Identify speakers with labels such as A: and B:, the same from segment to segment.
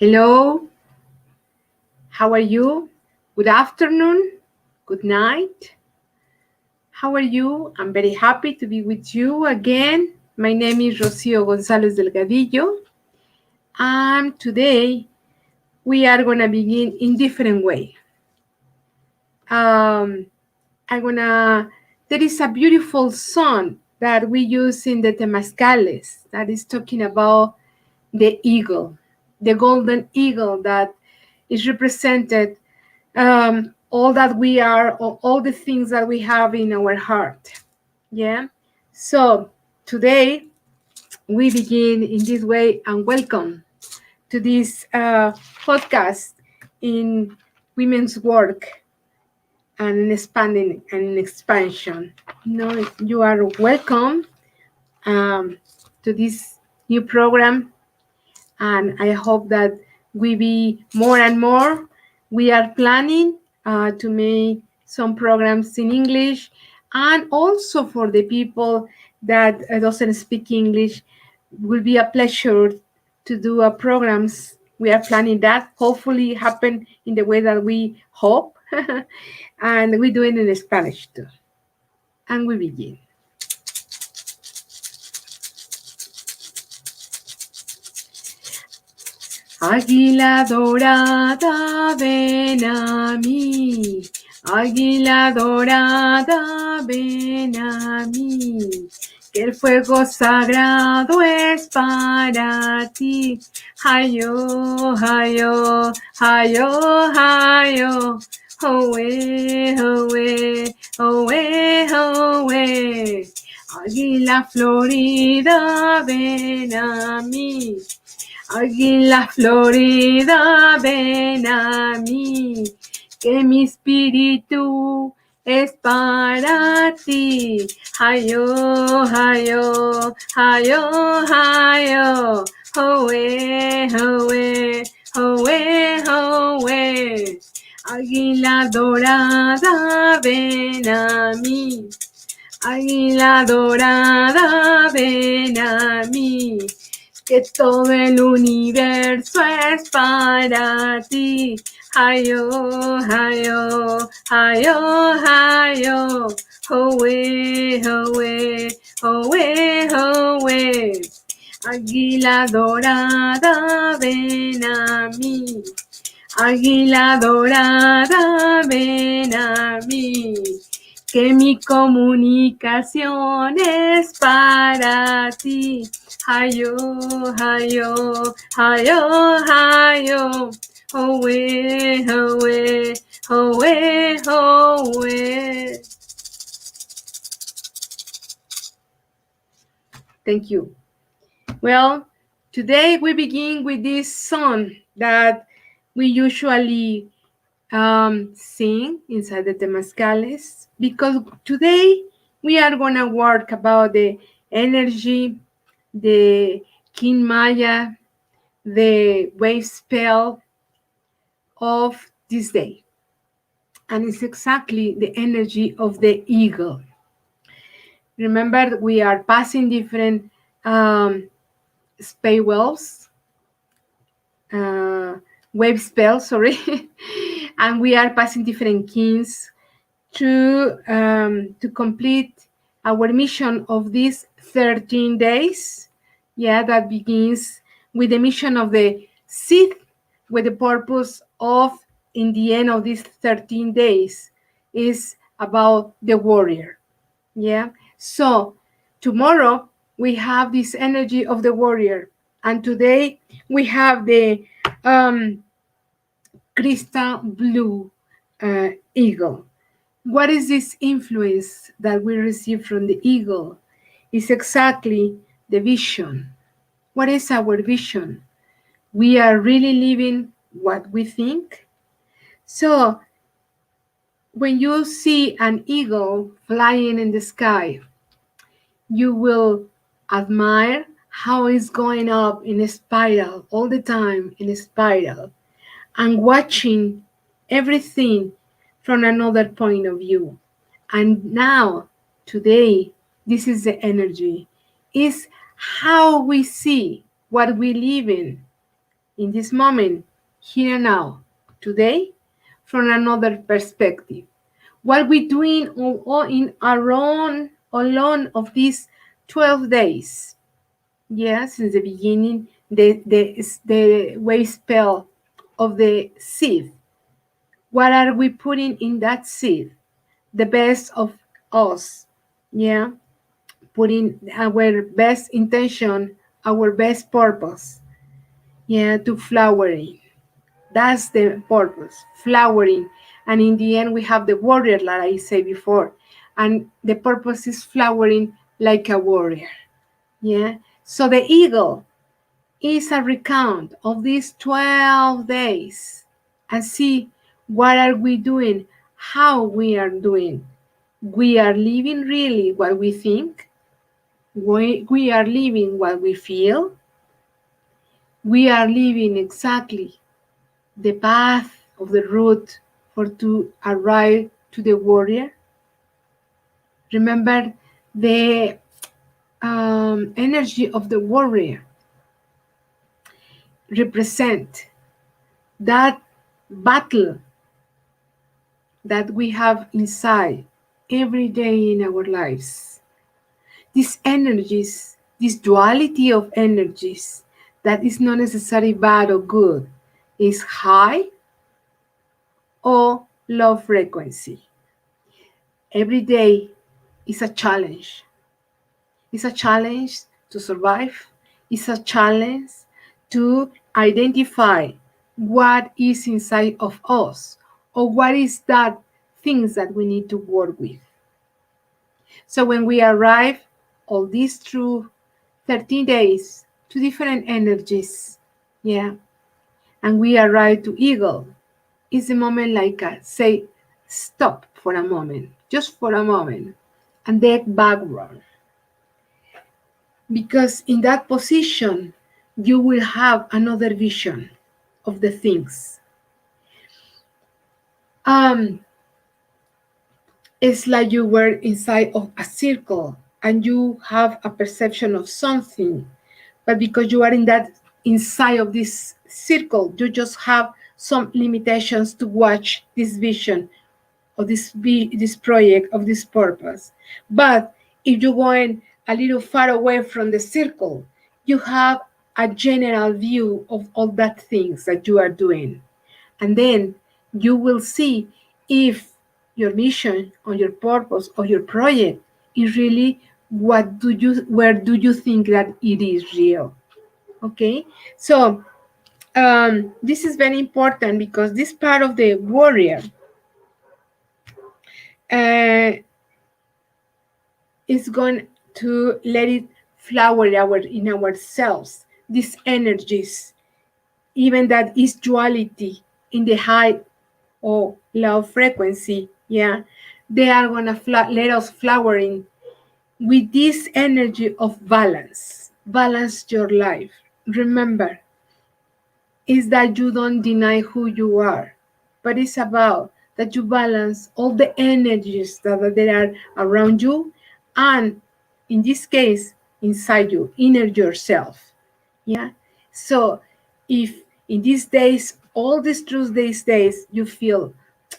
A: Hello, how are you? Good afternoon, good night. How are you? I'm very happy to be with you again. My name is Rocio Gonzalez Delgadillo, and today we are going to begin in different way. Um, there is a beautiful song that we use in the Temazcales that is talking about the eagle, the golden eagle that is represented all that we are, all the things that we have in our heart. Yeah. So today we begin in this way and welcome to this podcast in women's work and in expanding and in expansion. No, you are welcome to this new program, and I hope that we be more and more. We are planning to make some programs in English, and also for the people that doesn't speak English, will be a pleasure to do programs. We are planning that. Hopefully, happen in the way that we hope, and we do it in Spanish too. And we begin. Águila dorada, ven a mí. Águila dorada, ven a mí. Que el fuego sagrado es para ti. Hayo, hayo, hayo, hayo. Oe, oe, oe, oe. Águila florida, ven a mí. Águila florida, ven a mí, que mi espíritu es para ti. Hayo, hayo, hayo, hayo, howe, howe, howe, howe. Águila dorada, ven a mí. Águila dorada, ven a mí. Que todo el universo es para ti. Hayo, hayo, hayo, hayo. Howe, howe, howe, howe. Águila dorada, ven a mí. Águila dorada, ven a mí. Que mi comunicación es para ti. Hayo, hayo, hayo, hayo. Howe, howe, howe, howe. Thank you. Well, today we begin with this song that we usually sing inside the Temazcales, because today we are going to work about the energy, the King Maya, the wave spell of this day. And it's exactly the energy of the eagle. Remember, we are passing different spell waves, wave spells, sorry. And we are passing different kings to complete our mission of these 13 days. Yeah, that begins with the mission of the Sith, with the purpose of, in the end of these 13 days, is about the warrior. Yeah, so tomorrow we have this energy of the warrior, and today we have the crystal blue eagle. What is this influence that we receive from the eagle? It's exactly the vision. What is our vision? We are really living what we think. So when you see an eagle flying in the sky, you will admire how it's going up in a spiral all the time, in a spiral, and watching everything from another point of view. And now, today, this is the energy. Is how we see what we live in. in this moment, here and now, today, from another perspective. What we doing in our own alone of these 12 days. Yes, since the beginning, the wave spell of the seed. What are we putting in that seed? The best of us. Yeah, putting our best intention, our best purpose. Yeah, to flowering. That's the purpose, flowering. And in the end, we have the warrior, like I said before. And the purpose is flowering like a warrior. Yeah. So the eagle is a recount of these 12 days and see what are we doing, how we are doing. We are living really what we think. We are living what we feel. We are living exactly the path of the route for to arrive to the warrior. Remember the energy of the warrior represent that battle that we have inside every day in our lives. These energies, this duality of energies that is not necessarily bad or good, is high or low frequency. Every day is a challenge. It's a challenge to survive. It's a challenge to identify what is inside of us or what is that things that we need to work with. So when we arrive all these through 13 days to different energies, yeah, and we arrive to eagle, it's a moment like say stop for a moment, just for a moment, and then backward. Because in that position, you will have another vision of the things. Um, it's like you were inside of a circle and you have a perception of something, but because you are in that inside of this circle, you just have some limitations to watch this vision of this project of this purpose. But if you're going a little far away from the circle, you have a general view of all that things that you are doing, and then you will see if your mission or your purpose or your project is really where do you think that it is real. Okay, so this is very important because this part of the warrior uh, is going to let it flower in ourselves, these energies, even that is duality in the high or low frequency, yeah, they are going to let us flowering with this energy of balance. Balance your life. Remember, is that you don't deny who you are, but it's about that you balance all the energies that there are around you, and in this case, inside you, inner yourself. Yeah. So if in these days, all these through these days, you feel,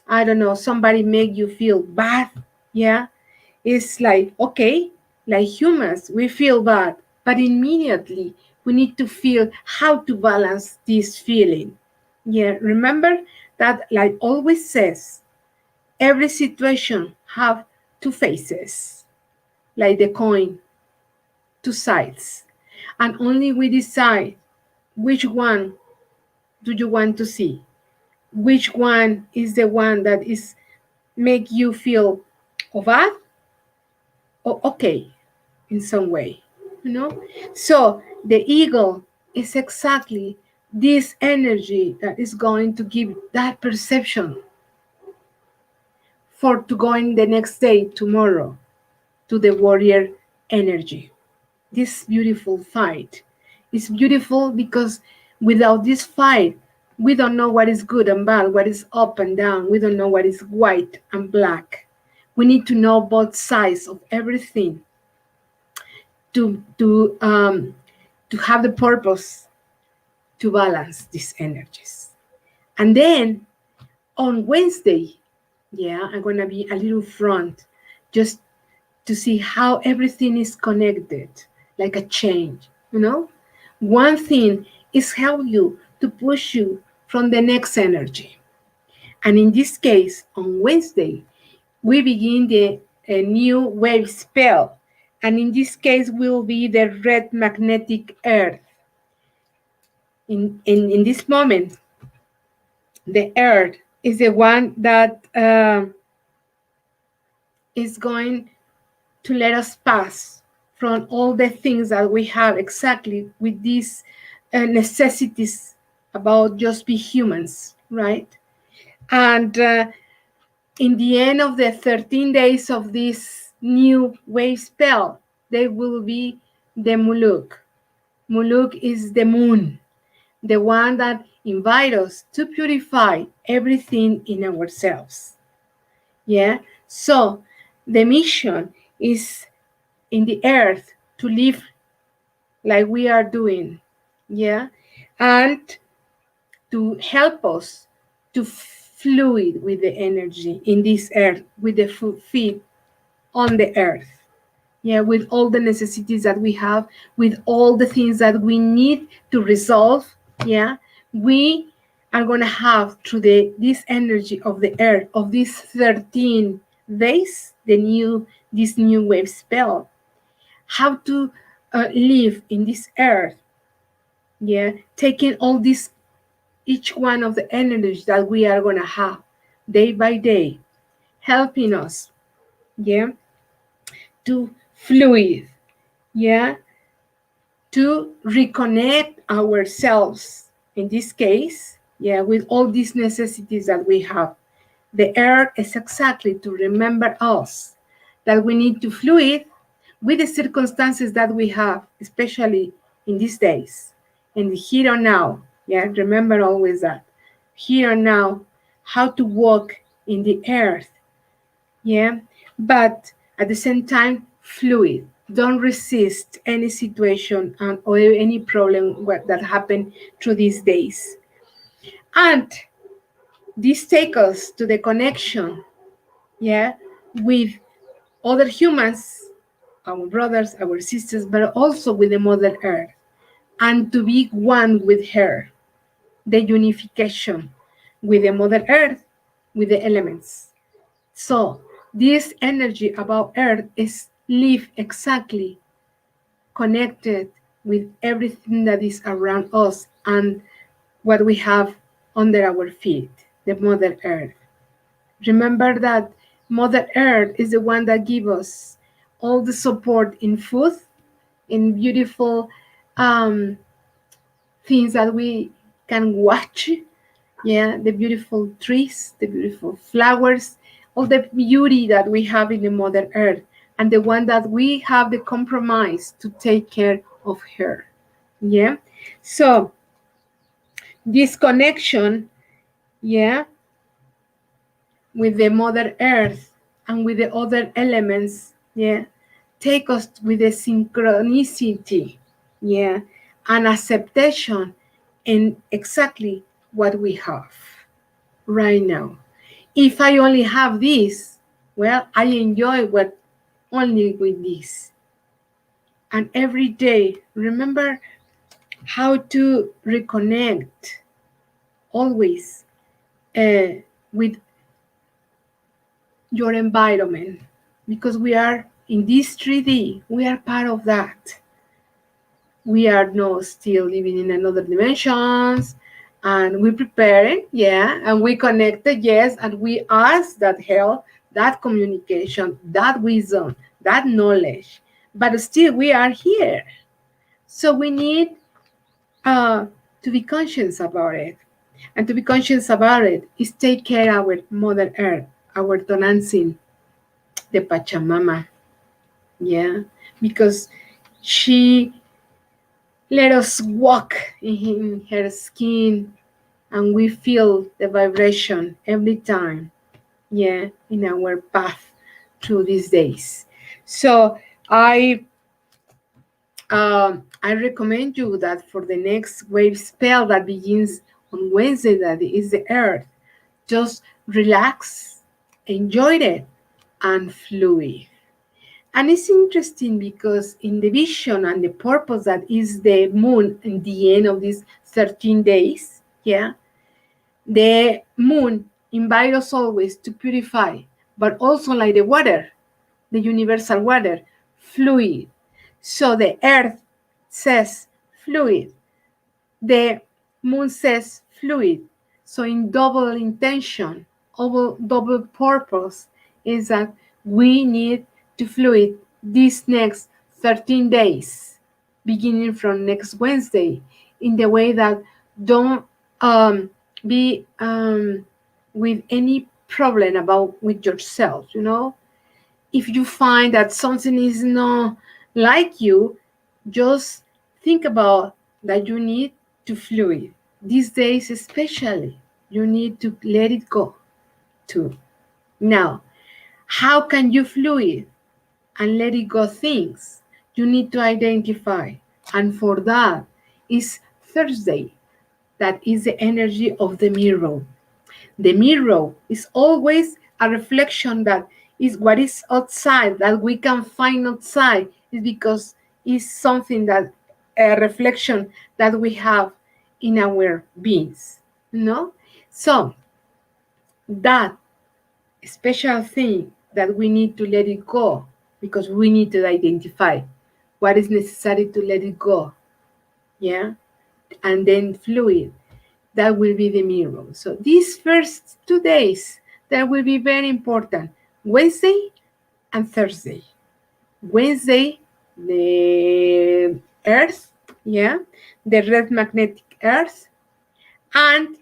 A: I don't know, somebody make you feel bad, yeah, it's like, okay, like humans, we feel bad, but immediately we need to feel how to balance this feeling. Yeah, remember that, like always says, every situation have two faces, like the coin, two sides. And only we decide which one do you want to see, which one is the one that is make you feel bad or okay in some way, you know. So the eagle is exactly this energy that is going to give that perception for to going the next day, tomorrow, to the warrior energy. This beautiful fight is beautiful because without this fight, we don't know what is good and bad, what is up and down. We don't know what is white and black. We need to know both sides of everything to have the purpose to balance these energies. And then on Wednesday, I'm going to be a little front just to see how everything is connected, like a change, One thing is help you to push you from the next energy. And in this case, on Wednesday, we begin a new wave spell. And in this case, will be the red magnetic earth. In this moment, the earth is the one that is going to let us pass from all the things that we have exactly with these necessities about just be humans, right? And in the end of the 13 days of this new wave spell, there will be the Muluk. Muluk is the moon, the one that invites us to purify everything in ourselves. So the mission is in the earth to live like we are doing, and to help us to fluid with the energy in this earth, with the feet on the earth, with all the necessities that we have, with all the things that we need to resolve, we are going to have through this energy of the earth of these 13 days, this new wave spell, how to live in this earth, taking all this, each one of the energies that we are going to have day by day, helping us, to fluid, to reconnect ourselves, in this case, with all these necessities that we have. The earth is exactly to remember us that we need to fluid with the circumstances that we have, especially in these days, in the here and now. Remember always that. Here and now, how to walk in the earth. But at the same time, fluid. Don't resist any situation or any problem that happened through these days. And this takes us to the connection, with other humans, our brothers, our sisters, but also with the Mother Earth, and to be one with her, the unification with the Mother Earth, with the elements. So this energy about Earth is live exactly connected with everything that is around us and what we have under our feet, the Mother Earth. Remember that Mother Earth is the one that gives us all the support in food, in beautiful things that we can watch, the beautiful trees, the beautiful flowers, all the beauty that we have in the Mother Earth, and the one that we have the compromise to take care of her. So this connection, with the Mother Earth and with the other elements, take us with the synchronicity, and acceptation in exactly what we have right now. If I only have this, well, I enjoy what only with this. And every day, remember how to reconnect always with your environment, because we are in this 3D, we are part of that. We are not still living in another dimensions, and we preparing, and we connected, and we ask that help, that communication, that wisdom, that knowledge, but still we are here. So we need to be conscious about it. And to be conscious about it is take care of our Mother Earth, our Tonantzin, the Pachamama, because she let us walk in her skin, and we feel the vibration every time, in our path through these days. So I I recommend you that for the next wave spell that begins on Wednesday, that is the Earth, just relax, enjoy it, and fluid. And it's interesting because in the vision and the purpose that is the moon in the end of these 13 days, yeah, the moon invites us always to purify, but also like the water, the universal water, fluid. So the earth says fluid, the moon says fluid. So in double intention, double purpose is that we need to fluid these next 13 days, beginning from next Wednesday, in the way that don't be with any problem about with yourself, if you find that something is not like you, just think about that you need to fluid. These days especially, you need to let it go too. Now, how can you fluid and let it go things? You need to identify. And for that is Thursday. That is the energy of the mirror. The mirror is always a reflection that is what is outside, that we can find outside, is because it's something that a reflection that we have in our beings. So that special thing that we need to let it go, because we need to identify what is necessary to let it go, yeah, and then fluid, that will be the mirror. So these first 2 days, that will be very important, Wednesday and Thursday. Wednesday, the earth, yeah, the red magnetic earth, and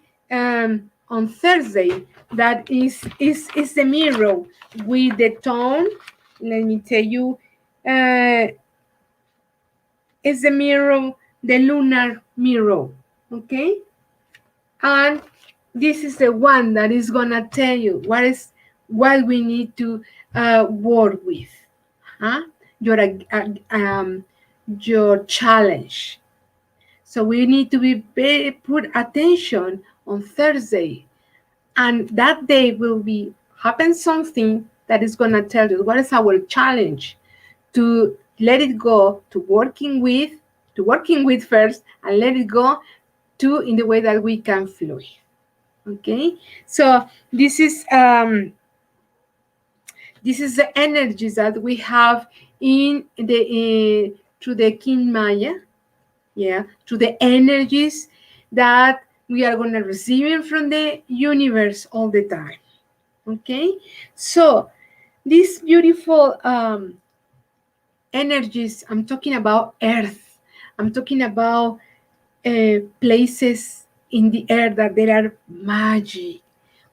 A: on Thursday, that is the mirror with the tone. Let me tell you, is the mirror, the lunar mirror, okay? And this is the one that is gonna tell you what we need to work with, huh? Your your challenge. So we need to be put attention on Thursday, and that day will be happen something that is gonna tell you what is our challenge, to let it go, to working with first, and let it go to in the way that we can flow. Okay, so this is the energies that we have in the through the King Maya, yeah, through the energies that we are going to receive from the universe all the time. Okay, so these beautiful energies, I'm talking about earth, I'm talking about places in the air that there are magic.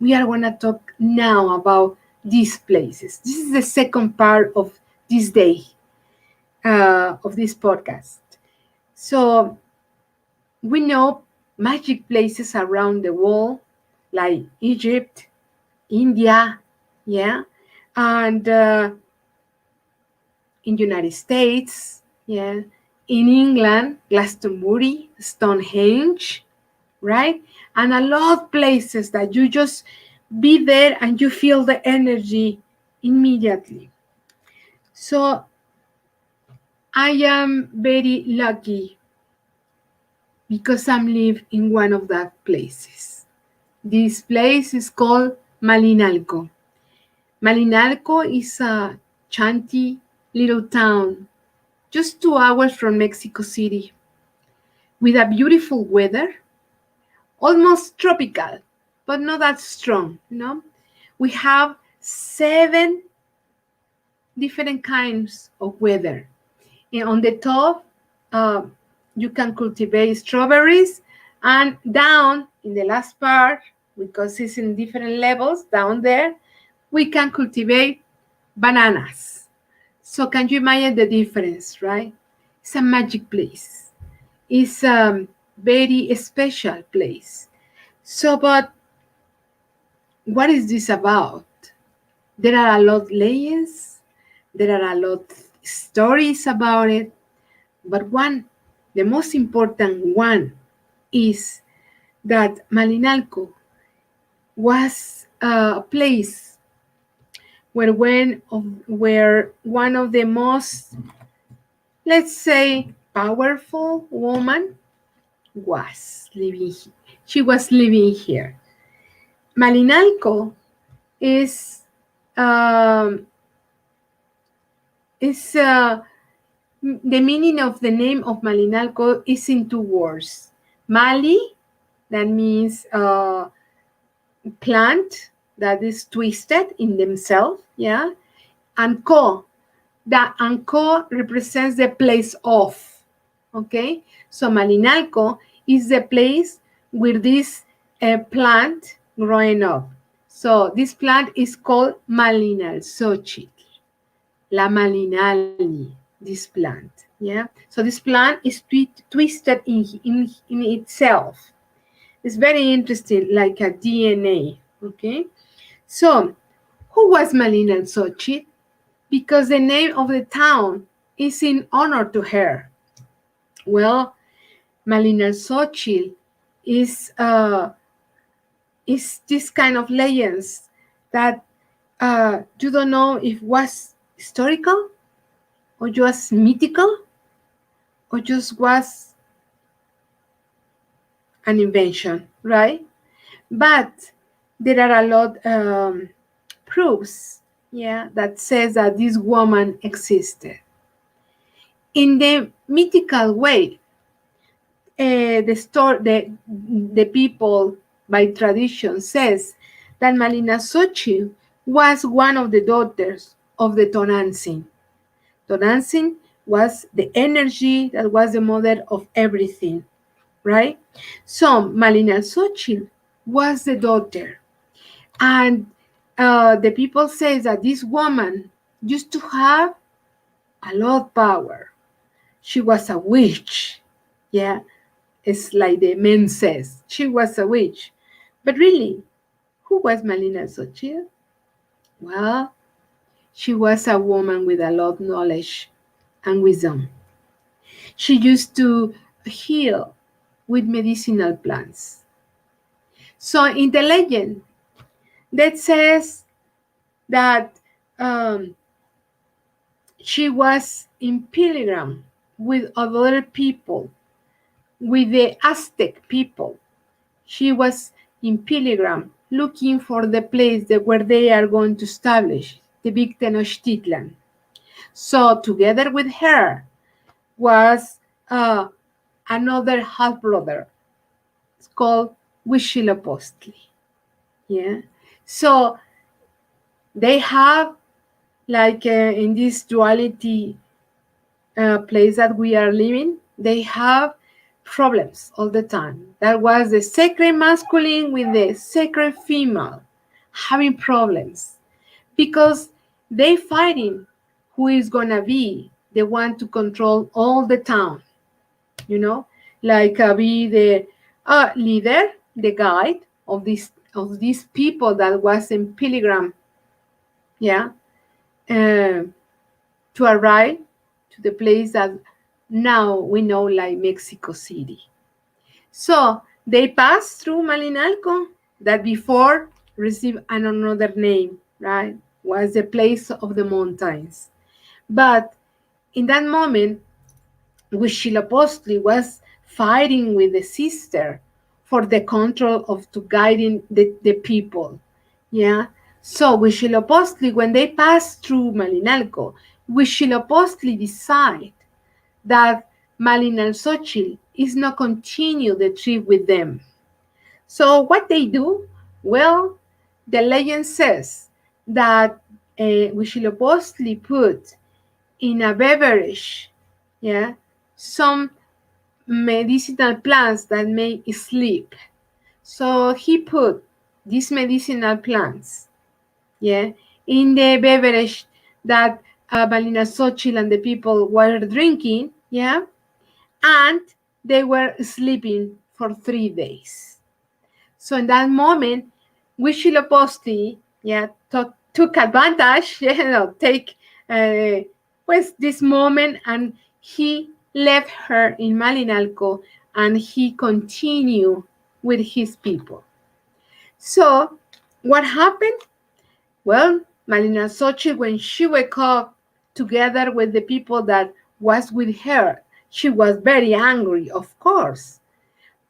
A: We are going to talk now about these places. This is the second part of this day, of this podcast. So we know magic places around the world, like Egypt, India, yeah, and in United States, yeah, in England, Glastonbury, Stonehenge, right? And a lot of places that you just be there and you feel the energy immediately. So I am very lucky because I'm live in one of that places. This place is called Malinalco. Malinalco is a chanty little town just 2 hours from Mexico City, with a beautiful weather, almost tropical, but not that strong. We have 7 different kinds of weather. And on the top, uh, you can cultivate strawberries, and down in the last part, because it's in different levels, down there, we can cultivate bananas. So can you imagine the difference, right? It's a magic place. It's a very special place. So, but what is this about? There are a lot of layers. There are a lot of stories about it. But the most important one, is that Malinalco was a place where one of the most, let's say, powerful woman was living. She was living here. Malinalco is um, is the meaning of the name of Malinalco is in two words. Mali, that means plant that is twisted in themselves, yeah, and co, that and co represents the place of, okay. So Malinalco is the place where this plant growing up. So this plant is called Malinalxochitl, la Malinali, this plant, yeah. So this plant is twisted in itself. It's very interesting, like a DNA, okay. So who was Malinalxochitl? Because the name of the town is in honor to her. Well, Malinalxochitl is this kind of legends that you don't know if was historical or just mythical or just was an invention, right? But there are a lot proofs, yeah, that says that this woman existed. In the mythical way, the people by tradition says that Malinalxochitl was one of the daughters of the Tonantzin. Tonantzin was the energy that was the mother of everything, right? So Malinalxochitl was the daughter, and the people say that this woman used to have a lot of power. She was a witch, yeah. It's like the men says. She was a witch. But really, who was Malinalxochitl? Well, she was a woman with a lot of knowledge and wisdom. She used to heal with medicinal plants. So in the legend, that says that she was in pilgrim with other people, with the Aztec people. She was in pilgrim looking for the place where they are going to establish the big Tenochtitlan. So together with her was another half brother. It's called Huitzilopochtli. Yeah. So they have, like in this duality place that we are living, they have problems all the time. That was the sacred masculine with the sacred female having problems because they fighting who is gonna be the one to control all the town, you know, like be the leader, the guide of these people that was in pilgrim, yeah, uh, to arrive to the place that now we know like Mexico City. So they passed through Malinalco that before received another name, right? Was the place of the mountains. But in that moment, Huitzilopochtli was fighting with the sister for the control of to guiding the people. Yeah. So Huitzilopochtli, when they passed through Malinalco, Huitzilopochtli decide that Malinalxochitl is not continue the trip with them. So what they do? Well, the legend says that Huitzilopochtli put in a beverage, yeah, some medicinal plants that make sleep. So he put these medicinal plants, yeah, in the beverage that Malinalxochitl and the people were drinking, yeah, and they were sleeping for 3 days. So in that moment, Huitzilopochtli, yeah, took advantage, take this moment, and he left her in Malinalco and he continued with his people. So, what happened? Well, Malina Xochitl, when she woke up together with the people that was with her, she was very angry, of course.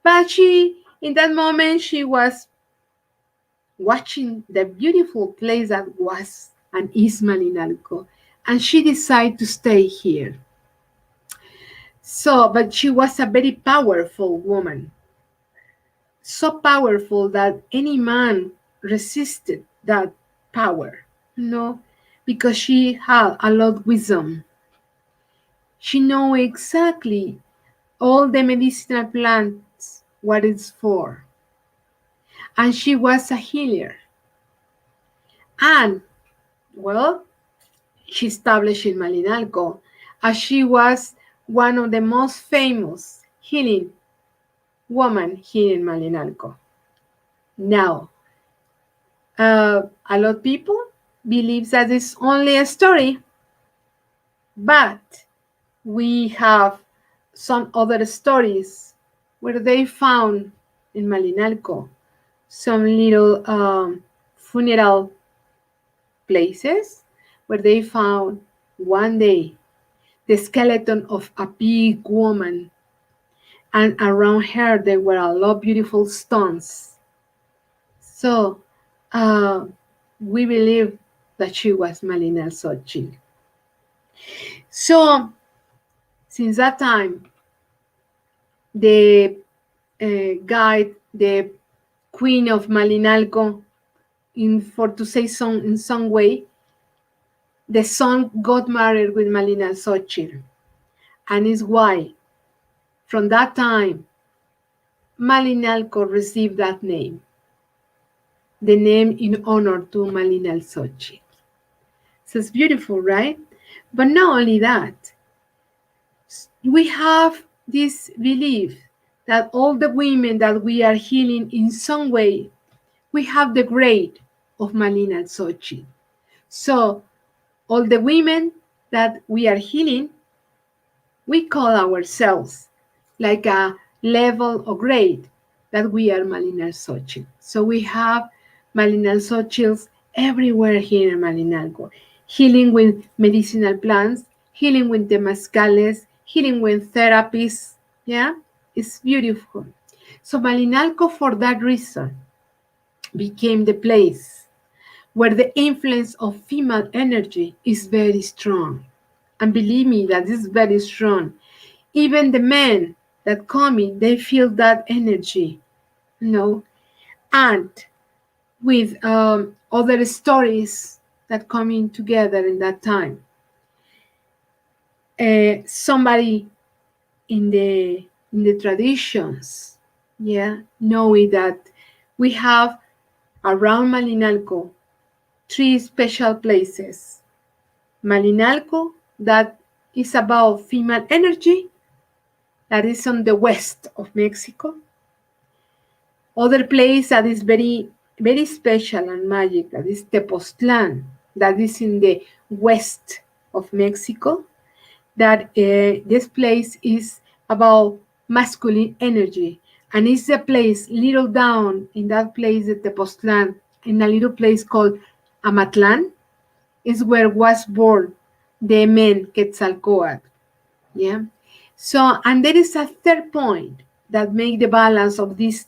A: But in that moment, she was watching the beautiful place that was and is Malinalco, and she decided to stay here. So, but she was a very powerful woman, so powerful that any man resisted that power, you know, because she had a lot of wisdom. She knew exactly all the medicinal plants, what it's for. And she was a healer. And, well, she established in Malinalco as she was one of the most famous healing women here in Malinalco. Now, a lot of people believe that it's only a story, but we have some other stories where they found in Malinalco some little funeral places where they found one day the skeleton of a big woman, and around her there were a lot of beautiful stones. So uh, we believe that she was Malina Xochitl. So since that time, the guide, the queen of Malinalco, in for to say some in some way, the son got married with Malina Xochitl, and is why from that time Malinalco received that name, the name in honor to Malina Xochitl. So it's beautiful, right? But not only that, we have this belief that all the women that we are healing in some way, we have the grade of Malina Xochitl. So all the women that we are healing, we call ourselves like a level or grade that we are Malina Xochitl. So we have Malina Xochitls everywhere here in Malinalco, healing with medicinal plants, healing with temazcales, healing with therapies. Yeah, it's beautiful. So Malinalco, for that reason, became the place where the influence of female energy is very strong. And believe me, that is very strong. Even the men that come in, they feel that energy, you know, and with other stories that come in together in that time. Somebody in the traditions, yeah, knowing that we have around Malinalco three special places. Malinalco, that is about female energy, that is on the west of Mexico. Other place that is very, very special and magic, that is Tepoztlan, that is in the west of Mexico. That this place is about masculine energy, and it's a place little down in that place, the Tepoztlan, in a little place called Amatlan, is where was born the man Quetzalcoatl. Yeah. So, and there is a third point that make the balance of this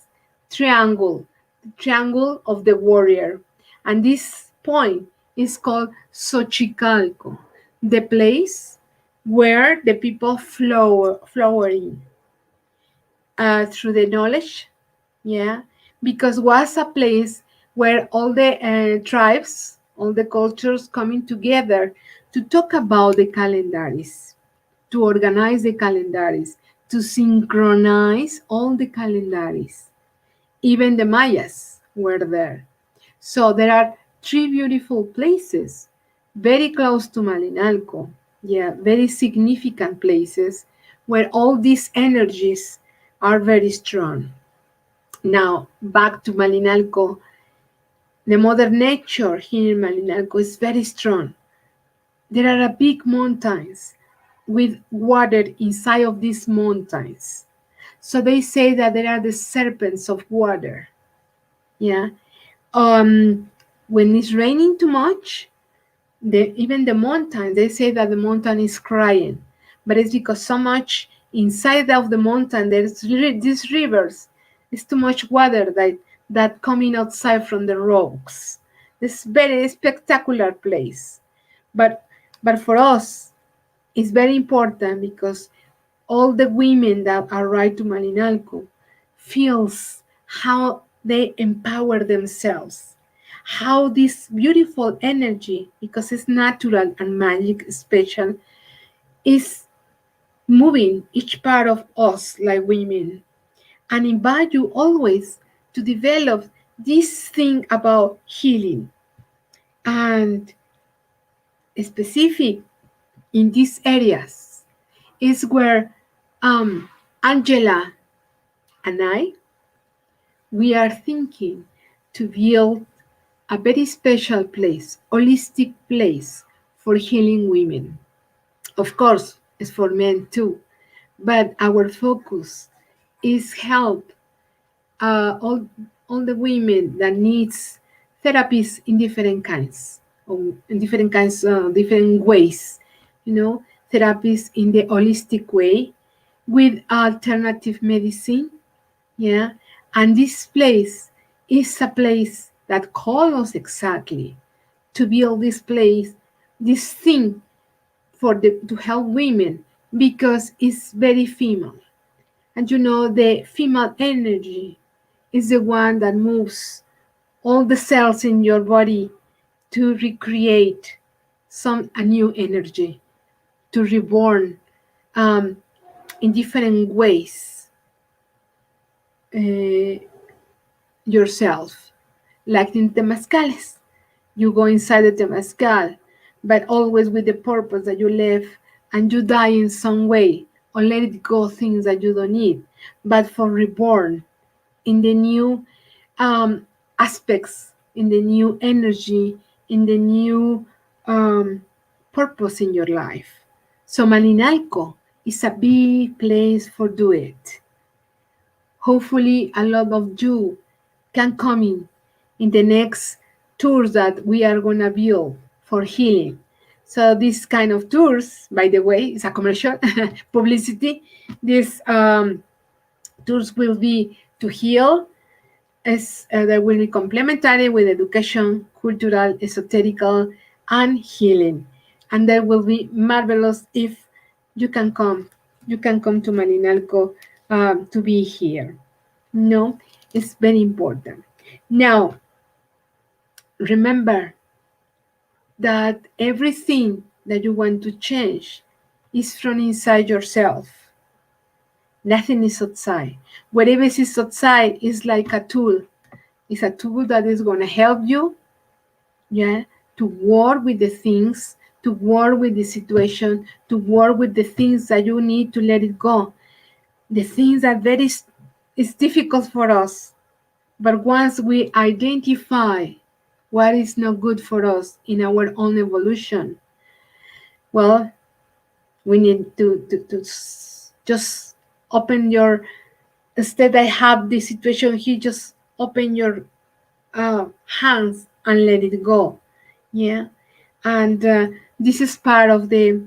A: triangle, the triangle of the warrior. And this point is called Xochicalco, the place where the people flowering through the knowledge, yeah, because was a place where all the tribes, all the cultures coming together to talk about the calendaries, to organize the calendaries, to synchronize all the calendaries. Even the Mayas were there. So there are three beautiful places very close to Malinalco. Yeah, very significant places where all these energies are very strong. Now, back to Malinalco. The mother nature here in Malinalco is very strong. There are big mountains with water inside of these mountains. So they say that there are the serpents of water. Yeah. When it's raining too much, even the mountain, they say that the mountain is crying, but it's because so much inside of the mountain there's these rivers. It's too much water that coming outside from the rocks. This very spectacular place, but for us it's very important because all the women that arrive to Malinalco feels how they empower themselves, how this beautiful energy, because it's natural and magic special, is moving each part of us like women, and invite you always to develop this thing about healing and specific in these areas is where Angela and I, we are thinking to build a very special place, holistic place for healing women. Of course, it's for men too, but our focus is help all the women that needs therapies in different kinds, different ways. Therapies in the holistic way with alternative medicine. Yeah, and this place is a place that calls us exactly to build this place, this thing to help women because it's very female. And the female energy is the one that moves all the cells in your body to recreate a new energy, to reborn in different ways yourself. Like in temazcales, you go inside the temazcal, but always with the purpose that you live and you die in some way, or let it go things that you don't need, but for reborn in the new aspects, in the new energy, in the new purpose in your life. So Malinalco is a big place for do it. Hopefully a lot of you can come in the next tours that we are going to build for healing. So this kind of tours, by the way, is a commercial publicity. These tours will be to heal. They will be complementary with education, cultural, esoterical, and healing. And that will be marvelous if you can come. You can come to Malinalco to be here. No, it's very important. Now, remember that everything that you want to change is from inside yourself. Nothing is outside. Whatever is outside is like a tool. It's a tool that is going to help you, yeah, to work with the things, to work with the situation, to work with the things that you need to let it go. The things that is difficult for us. But once we identify what is not good for us in our own evolution, well, we need to just open your, instead I have the situation here, just open your hands and let it go. Yeah. And this is part of the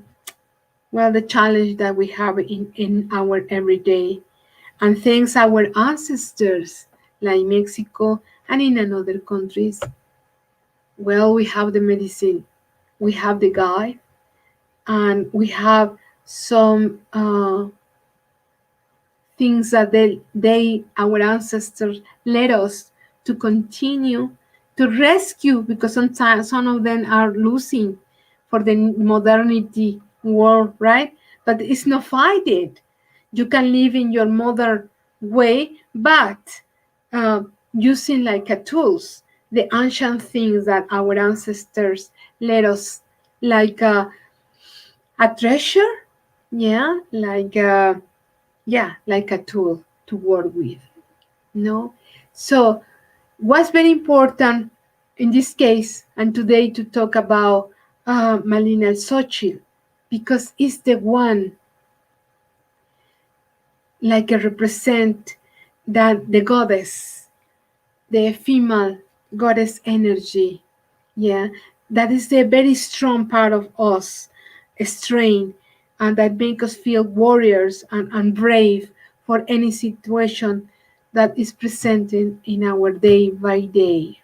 A: challenge that we have in our everyday. And thanks our ancestors like Mexico and in other countries, well, we have the medicine, we have the guide, and we have some things that our ancestors led us to continue to rescue, because sometimes some of them are losing for the modernity world, right? But it's not fight it. You can live in your modern way, but using like a tools, the ancient things that our ancestors let us, like a treasure, yeah, like like a tool to work with. No, so what's very important in this case and today to talk about Malinalco, because it's the one like a represent that the goddess, the female goddess energy. Yeah, that is the very strong part of us, a strain, and that make us feel warriors and brave for any situation that is presented in our day by day.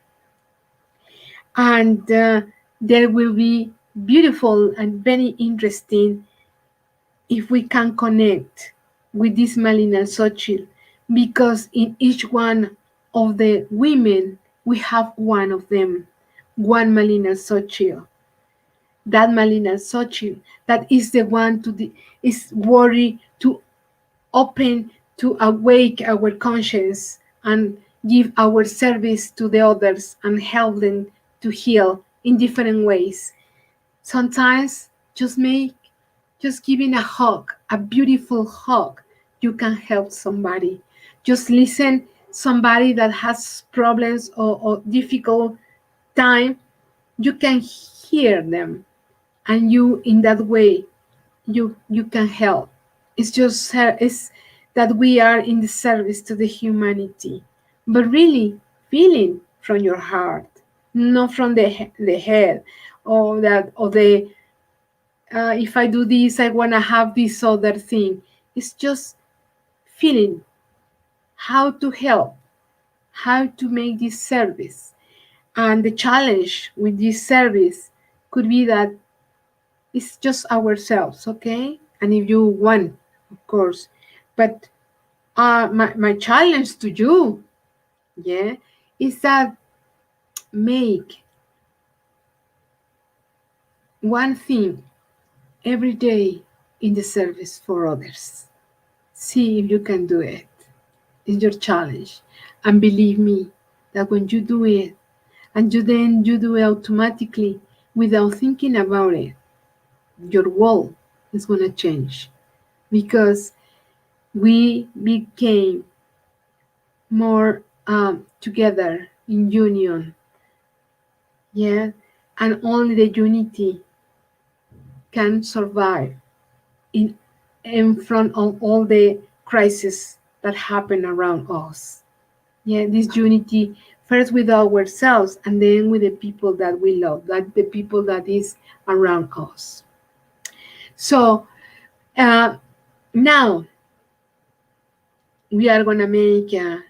A: And there will be beautiful and very interesting if we can connect with this Malina Xochitl, because in each one of the women, we have one of them, one Malina Xochitl. That Malina Xochitl, that is the one is worthy to open, to awake our conscience and give our service to the others and help them to heal in different ways. Sometimes just giving a hug, a beautiful hug, you can help somebody. Just listen somebody that has problems or difficult time, you can hear them, and you in that way you can help. It's that we are in the service to the humanity, but really feeling from your heart, not from the head, or that or the if I do this, I want to have this other thing. It's just feeling how to help, how to make this service. And the challenge with this service could be that it's just ourselves, okay? And if you want, of course. But my challenge to you, yeah, is that make one thing every day in the service for others. See if you can do it. It's your challenge. And believe me that when you do it, and you do it automatically without thinking about it, your world is going to change, because we became more together in union. Yeah, and only the unity can survive in front of all the crises that happen around us. Yeah, this unity first with ourselves and then with the people that we love, that the people that is around us. So uh, now we are gonna make a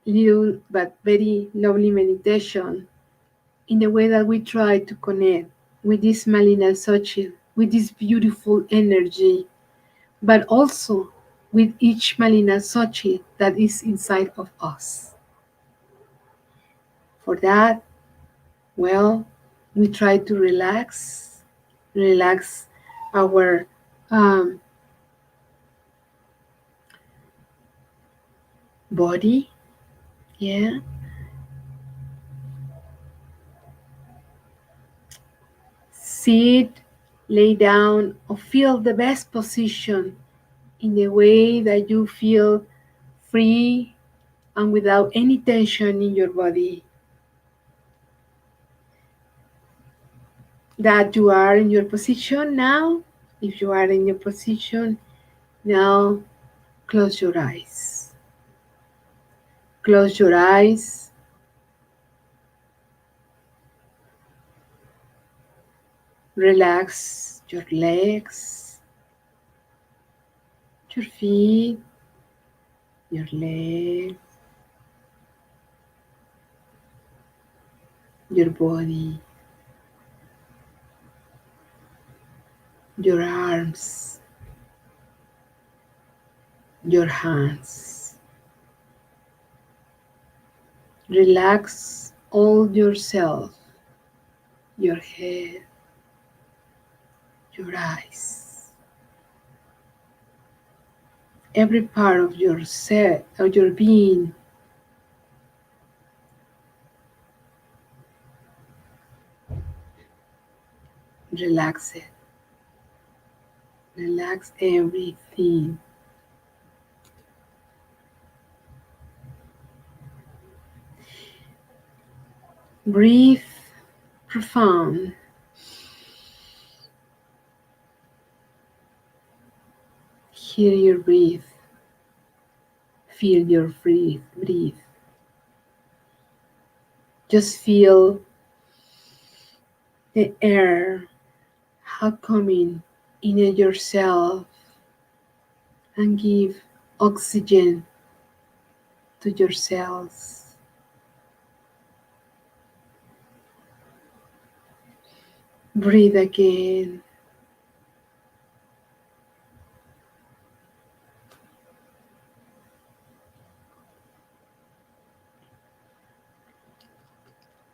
A: little but very lovely meditation in the way that we try to connect with this Malina Xochitl, with this beautiful energy, but also with each Malina Xochitl that is inside of us. For that, well, we try to relax our body, yeah. Sit, lay down, or feel the best position in the way that you feel free and without any tension in your body. That you are in your position now. If you are in your position now, close your eyes. Close your eyes. Relax your legs, your feet, your legs, your body, your arms, your hands. Relax all yourself, your head, your eyes, every part of your set, of your being. Relax it. Relax everything. Breathe profound. Hear your breath. Feel your breathe. Just feel the air how coming in yourself and give oxygen to your cells. Breathe again.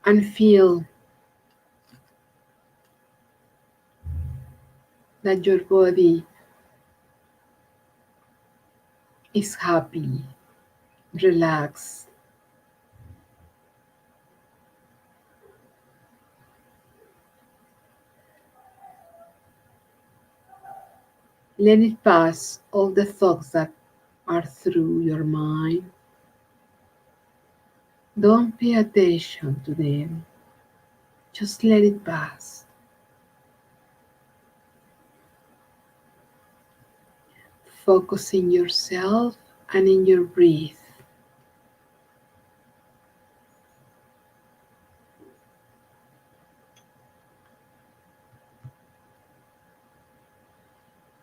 A: And feel that your body is happy, relaxed. Let it pass all the thoughts that are through your mind. Don't pay attention to them. Just let it pass. Focus in yourself and in your breath.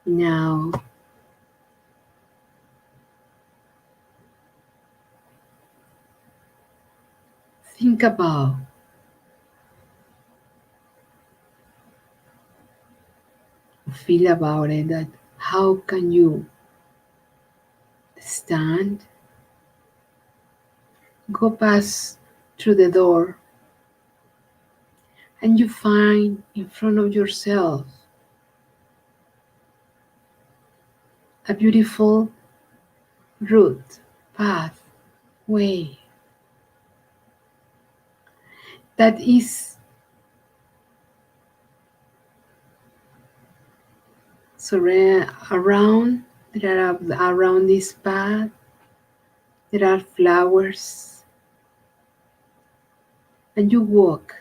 A: Now, think about, feel about it, that how can you stand, go past through the door, and you find in front of yourself a beautiful route, path, way that is around, there are around this path, there are flowers, and you walk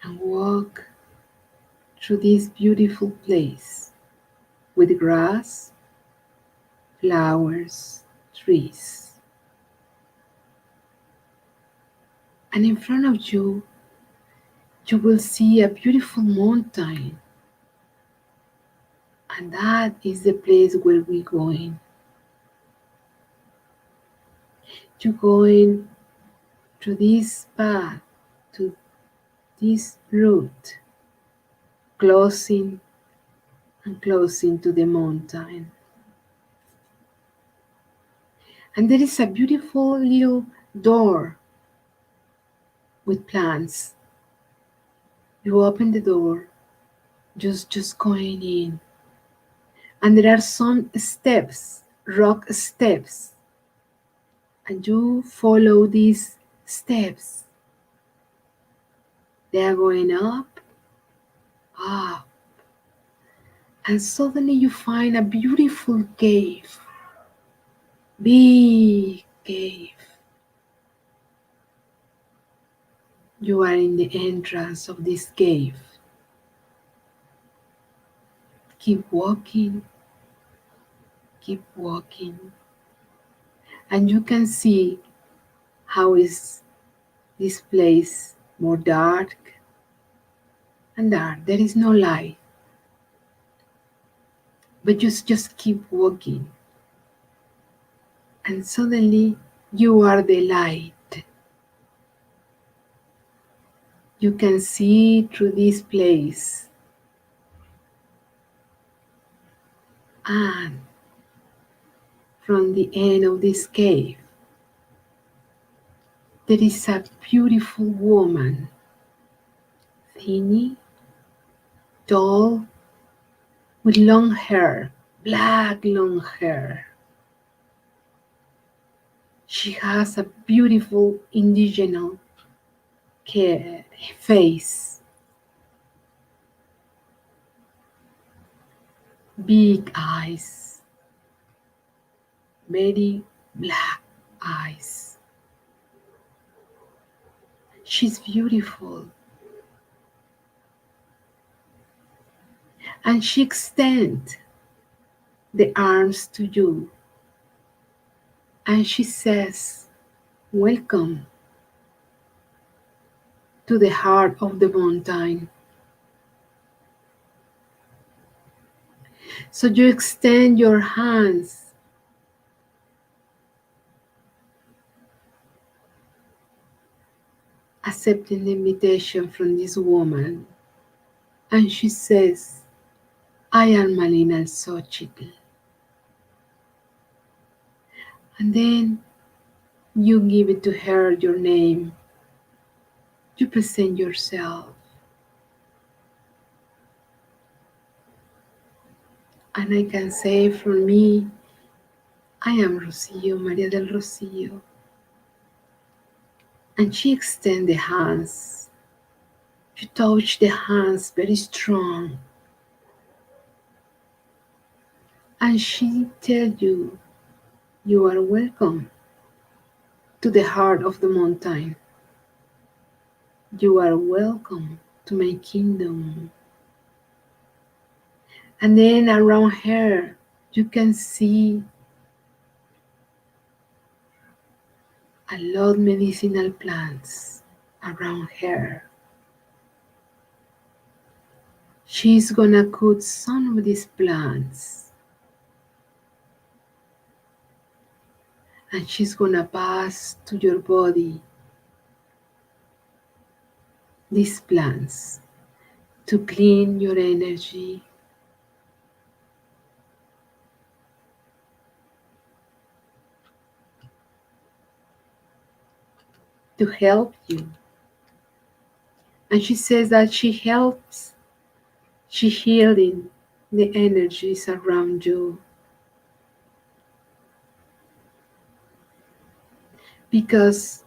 A: and walk through this beautiful place with grass, flowers, trees. And in front of you, you will see a beautiful mountain. And that is the place where we're going. You're going to this path, to this route, closing and closing to the mountain. And there is a beautiful little door with plants. You open the door, just going in. And there are some steps, rock steps. And you follow these steps. They are going up, up. And suddenly you find a beautiful cave. Big cave. You are in the entrance of this cave. Keep walking, keep walking. And you can see how is this place more dark and dark. There is no light. But just keep walking. And suddenly you are the light. You can see through this place. And from the end of this cave, there is a beautiful woman, thin, tall, with long hair, black long hair. She has a beautiful indigenous face, big eyes, very black eyes. She's beautiful. And she extends the arms to you and she says, "Welcome to the heart of the mountain." So you extend your hands, accepting the invitation from this woman, and she says, "I am Malinalco." And then you give it to her your name. You present yourself. And I can say for me, I am Rocio, Maria del Rocio. And she extends the hands. You touch the hands very strong. And she tells you, you are welcome to the heart of the mountain. You are welcome to my kingdom. And then around her, you can see a lot of medicinal plants around her. She's gonna cut some of these plants and she's gonna pass to your body these plants to clean your energy, to help you. And she says that she helps, she healing the energies around you because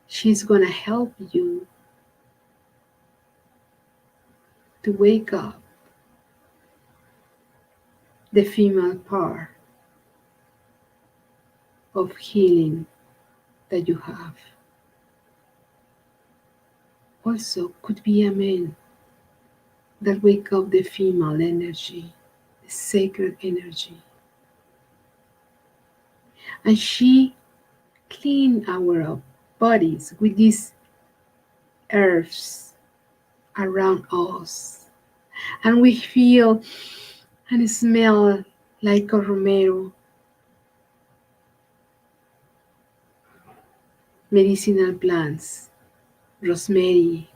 A: she's gonna help you to wake up the female part of healing that you have. Also could be a man that wake up the female energy, the sacred energy. And she clean our bodies with these herbs around us. And we feel and smell like a romero, medicinal plants, rosemary.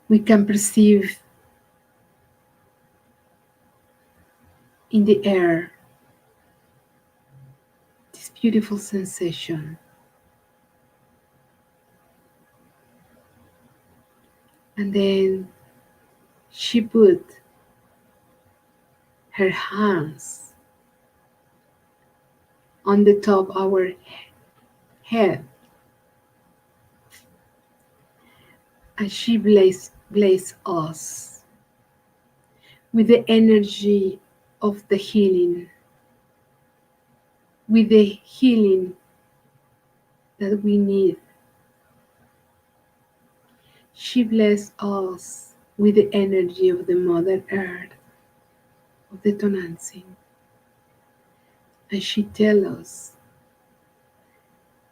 A: We can perceive in the air this beautiful sensation. And then she put her hands on the top of our head and she bless us with the energy of the healing, with the healing that we need. She bless us with the energy of the Mother Earth, of the Tonantzin. And she tells us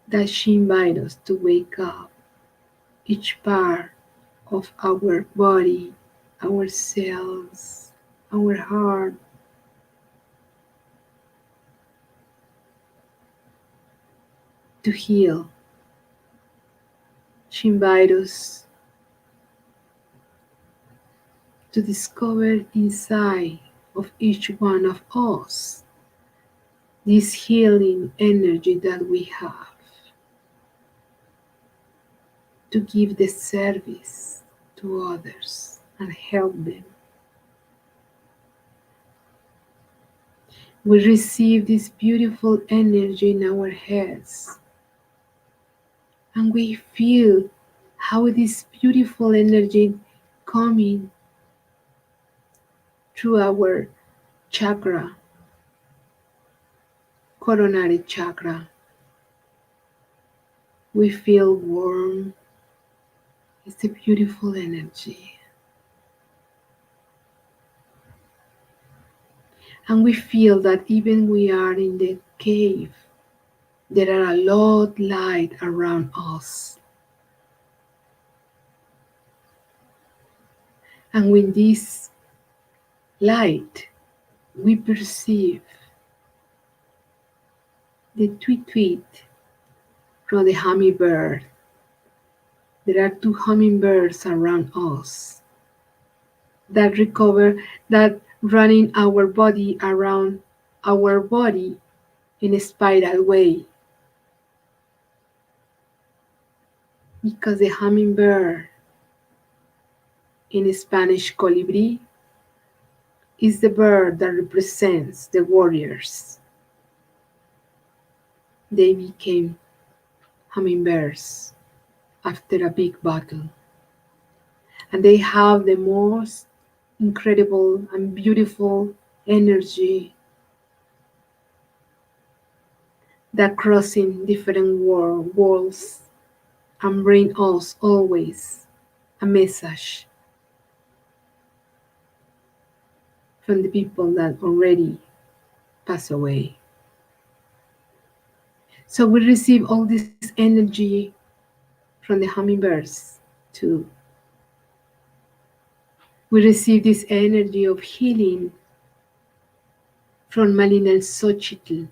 A: that she invites us to wake up each part of our body, our cells, our heart, to heal. She invites us to discover inside of each one of us this healing energy that we have, to give the service to others and help them. We receive this beautiful energy in our heads and we feel how this beautiful energy coming through our chakra, coronary chakra. We feel warm, It's a beautiful energy. And we feel that even we are in the cave, there are a lot light around us. And with this light, we perceive the tweet tweet from the hummingbird. There are two hummingbirds around us that recover, that running our body around our body in a spiral way. Because the hummingbird, in Spanish colibri, is the bird that represents the warriors. They became hummingbirds after a big battle. And they have the most incredible and beautiful energy that crossing different worlds and bring us always a message from the people that already passed away. So we receive all this energy from the hummingbirds too. We receive this energy of healing from Malinalco,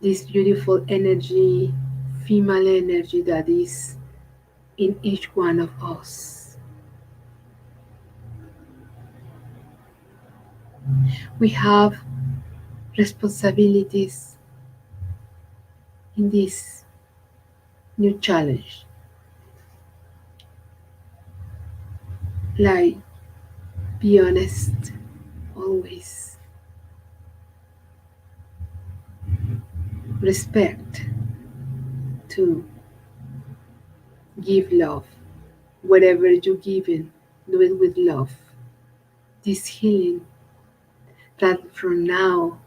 A: this beautiful energy, female energy that is in each one of us. We have responsibilities in this new challenge, like be honest always, respect, to give love. Whatever you give in, do it with love. This healing that from now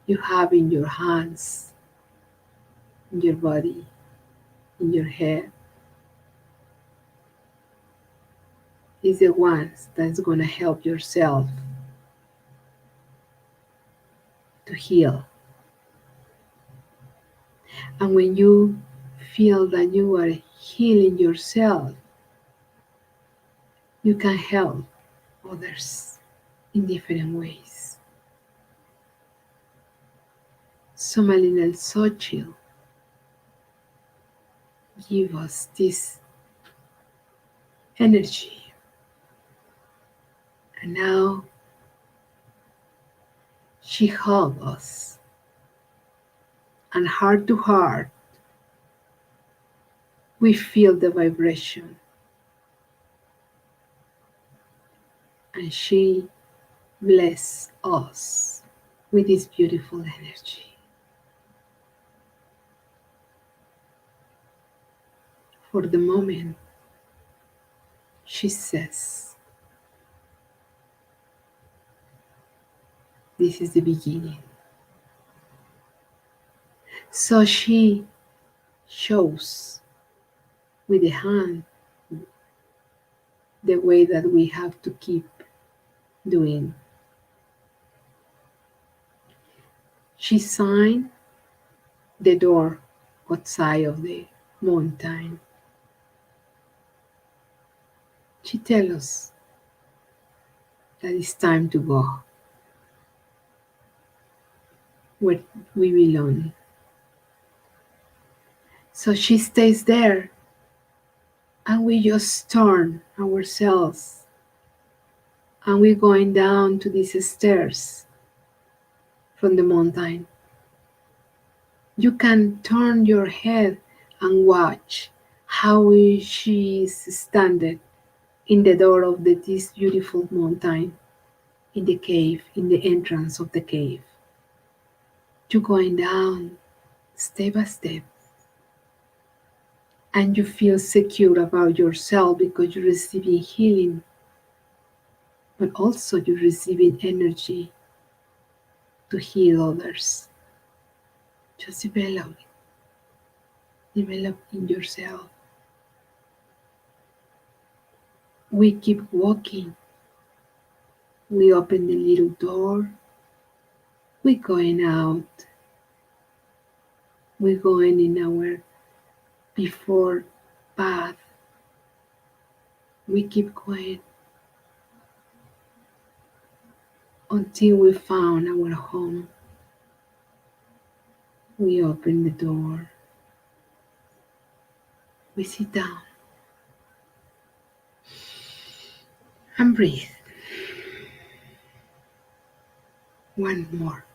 A: you have in your hands, in your body, in your head, is the ones that's going to help yourself to heal. And when you feel that you are healing yourself, you can help others in different ways. So Malinalco give us this energy. And now she hugs us. And heart to heart, we feel the vibration. And she bless us with this beautiful energy. For the moment, she says, this is the beginning. So she shows with the hand the way that we have to keep doing. She signed the door outside of the mountain. She tells us that it's time to go where we belong. So she stays there and we just turn ourselves and we're going down to these stairs from the mountain. You can turn your head and watch how she is standing in the door of this beautiful mountain, in the cave, in the entrance of the cave. You're going down step by step, and you feel secure about yourself because you're receiving healing, but also you're receiving energy to heal others. Just develop it. develop in yourself. We keep walking. We open the little door. We going out. We going in our before path. We keep going until we found our home. We open the door. We sit down and breathe. One more.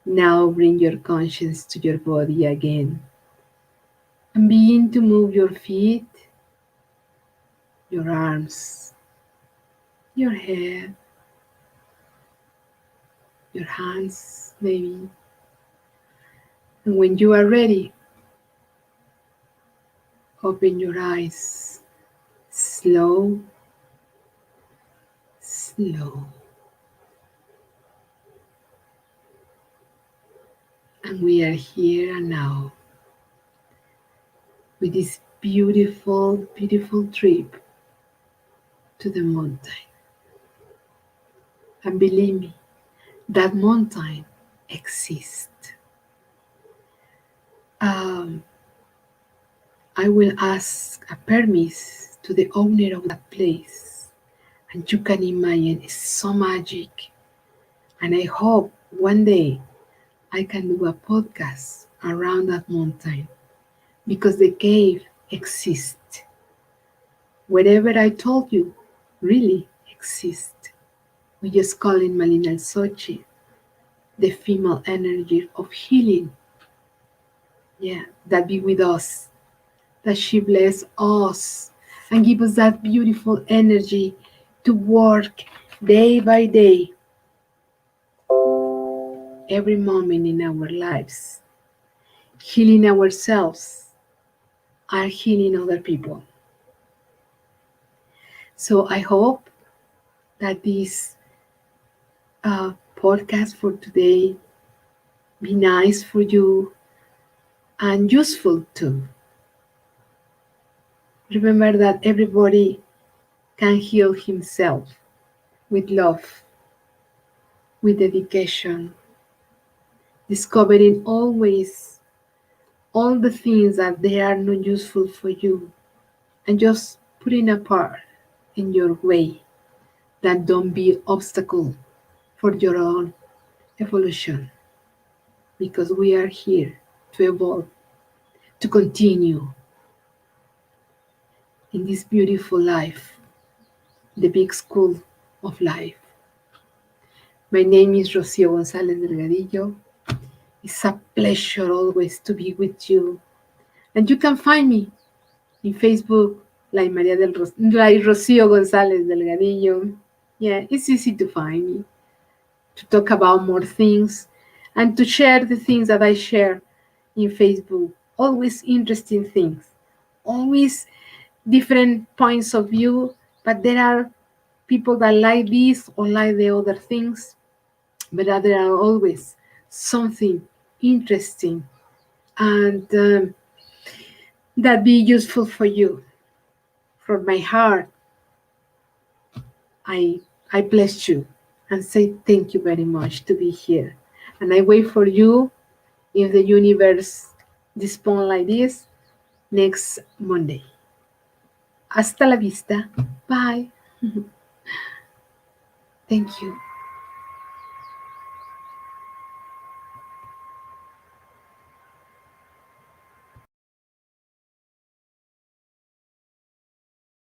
A: Now bring your conscience to your body again and begin to move your feet, your arms, your head, your hands, maybe. And when you are ready, open your eyes. Slow, slow. And we are here and now with this beautiful, beautiful trip to the mountain. And believe me, that mountain exists. Um, I will ask a permit to the owner of that place. And you can imagine it's so magic. And I hope one day I can do a podcast around that mountain because the cave exists. Whatever I told you really exists. We just call it Malinalco, the female energy of healing. Yeah, that be with us, that she bless us and give us that beautiful energy to work day by day, every moment in our lives, healing ourselves and healing other people. So I hope that this podcast for today be nice for you and useful too. Remember that everybody can heal himself with love, with dedication, discovering always all the things that they are not useful for you and just putting apart in your way that don't be obstacle for your own evolution because we are here to evolve, to continue in this beautiful life, the big school of life. My name is Rocio Gonzalez Delgadillo. It's a pleasure always to be with you. And you can find me in Facebook like Rocio Gonzalez Delgadillo. Yeah, it's easy to find me, to talk about more things, and to share the things that I share in Facebook. Always interesting things, always different points of view, but there are people that like this or like the other things, but there are always something interesting and that be useful for you. From my heart, I I bless you and say thank you very much to be here. And I wait for you if the universe dispone like this next Monday. Hasta la vista. Bye. Thank you.